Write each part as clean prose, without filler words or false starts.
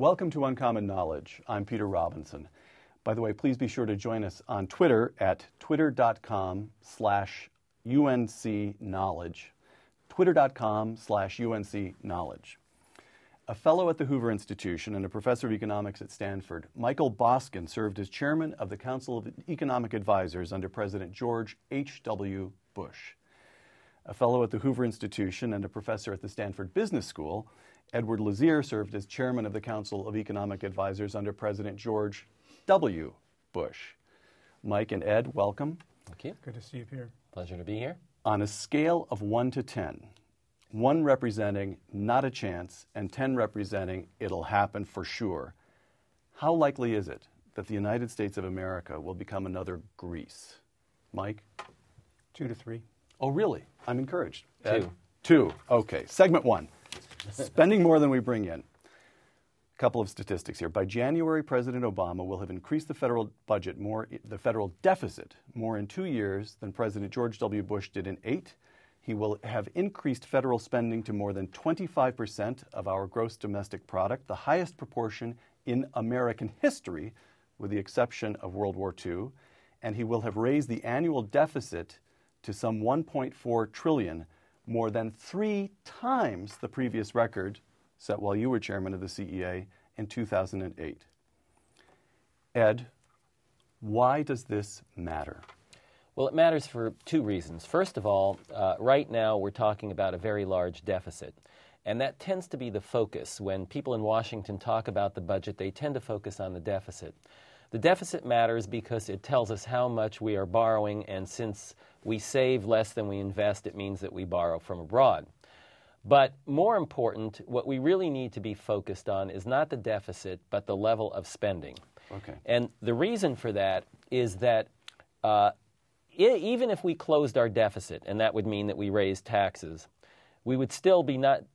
Welcome to Uncommon Knowledge. I'm Peter Robinson. By the way, please be sure to join us on Twitter at twitter.com/UNCknowledge. Twitter.com/UNCknowledge. A fellow at the Hoover Institution and a professor of economics at Stanford, Lazear Boskin served as chairman of the Council of Economic Advisors under President George H.W. Bush. A fellow at the Hoover Institution and a professor at the Stanford Business School, Edward Lazear served as chairman of the Council of Economic Advisors under President George W. Bush. Mike and Ed, welcome. Thank you. Good to see you, Peter. Pleasure to be here. On a scale of 1 to 10, 1 representing not a chance and 10 representing it'll happen for sure, how likely is it that the United States of America will become another Greece? Mike? 2 to 3. Oh, really? I'm encouraged. 2. Ed? 2. Okay. Segment 1. Spending more than we bring in. A couple of statistics here. By January, President Obama will have increased the federal budget the federal deficit more in 2 years than President George W. Bush did in 8. He will have increased federal spending to more than 25% of our gross domestic product, the highest proportion in American history, with the exception of World War II. And he will have raised the annual deficit to some $1.4 trillion, more than 3 times the previous record set while you were chairman of the CEA in 2008. Ed, why does this matter? Well, it matters for 2 reasons. First of all, right now we're talking about a very large deficit. And that tends to be the focus. When people in Washington talk about the budget, they tend to focus on the deficit. The deficit matters because it tells us how much we are borrowing, and since we save less than we invest, it means that we borrow from abroad. But more important, what we really need to be focused on is not the deficit, but the level of spending. Okay. And the reason for that is that even if we closed our deficit, and that would mean that we raised taxes, we would still be not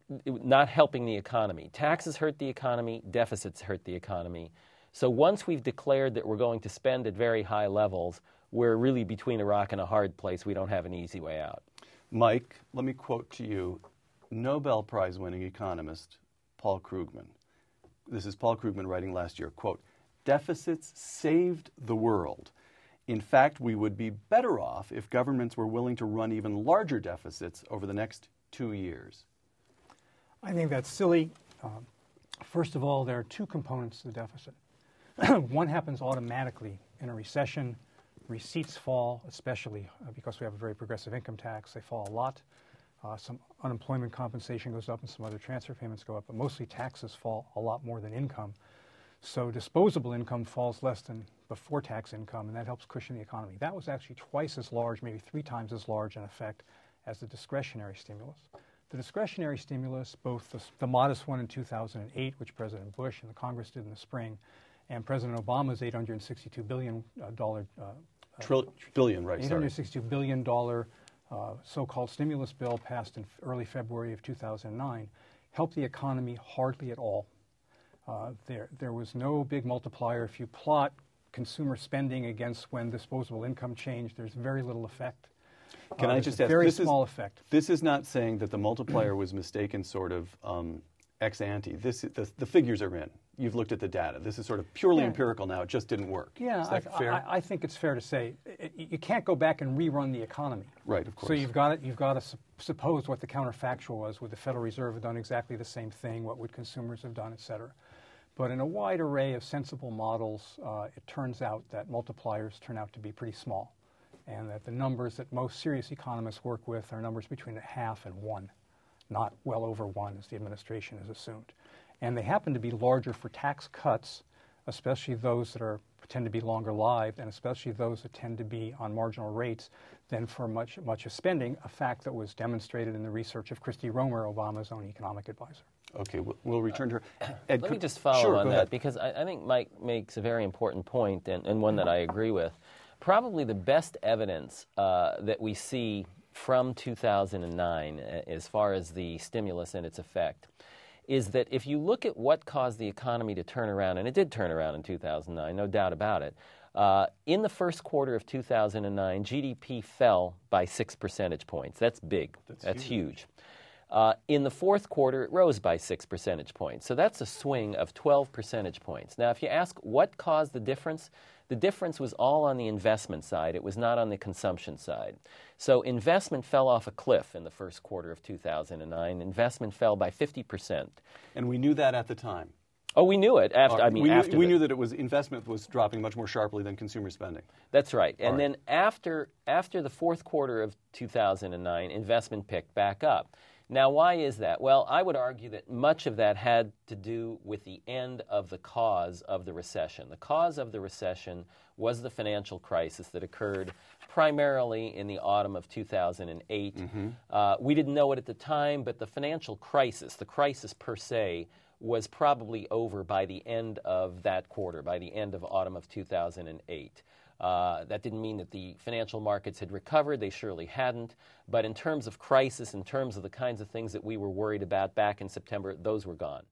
helping the economy. Taxes hurt the economy, deficits hurt the economy. So once we've declared that we're going to spend at very high levels, we're really between a rock and a hard place. We don't have an easy way out. Mike, let me quote to you Nobel Prize-winning economist Paul Krugman. This is Paul Krugman writing last year, quote, "Deficits saved the world. In fact, we would be better off if governments were willing to run even larger deficits over the next 2 years." I think that's silly. First of all, there are 2 components to the deficit. One happens automatically in a recession. Receipts fall, especially because we have a very progressive income tax. They fall a lot. Some unemployment compensation goes up and some other transfer payments go up, but mostly taxes fall a lot more than income. So disposable income falls less than before tax income, and that helps cushion the economy. That was actually twice as large, maybe 3 times as large in effect as the discretionary stimulus. The discretionary stimulus, both the modest one in 2008, which President Bush and the Congress did in the spring, and President Obama's $862 billion $862 billion so-called stimulus bill passed in early February of 2009 helped the economy hardly at all. There was no big multiplier. If you plot consumer spending against when disposable income changed, there's very little effect. Can I just ask, very small effect. This is not saying that the multiplier was mistaken sort of ex ante. The figures are in. You've looked at the data. This is sort of purely empirical now. It just didn't work. Yeah, is that fair? I think it's fair to say you can't go back and rerun the economy. Right, of course. So you've got to suppose what the counterfactual was. Would the Federal Reserve have done exactly the same thing? What would consumers have done, et cetera? But in a wide array of sensible models, it turns out that multipliers turn out to be pretty small, and that the numbers that most serious economists work with are numbers between 0.5 and 1, not well over 1 as the administration has assumed. And they happen to be larger for tax cuts, especially those that tend to be longer lived, and especially those that tend to be on marginal rates, than for much of spending, a fact that was demonstrated in the research of Christy Romer, Obama's own economic advisor. Okay, we'll return to her. Ed, Let me just follow on that, ahead. because I think Mike makes a very important point, and one that I agree with. Probably the best evidence that we see from 2009 as far as the stimulus and its effect is that if you look at what caused the economy to turn around, and it did turn around in 2009, no doubt about it, in the first quarter of 2009, GDP fell by 6 percentage points. That's big. That's huge. In the fourth quarter, it rose by 6 percentage points. So that's a swing of 12 percentage points. Now, if you ask what caused the difference was all on the investment side. It was not on the consumption side. So investment fell off a cliff in the first quarter of 2009. Investment fell by 50%. And we knew that at the time. Oh, we knew it. We knew that investment was dropping much more sharply than consumer spending. That's right. And then after the fourth quarter of 2009, investment picked back up. Now, why is that? Well, I would argue that much of that had to do with the end of the cause of the recession. The cause of the recession was the financial crisis that occurred primarily in the autumn of 2008. We didn't know it at the time, but the financial crisis, the crisis per se, was probably over by the end of that quarter, by the end of autumn of 2008. That didn't mean that the financial markets had recovered. They surely hadn't. But in terms of crisis, in terms of the kinds of things that we were worried about back in September, those were gone.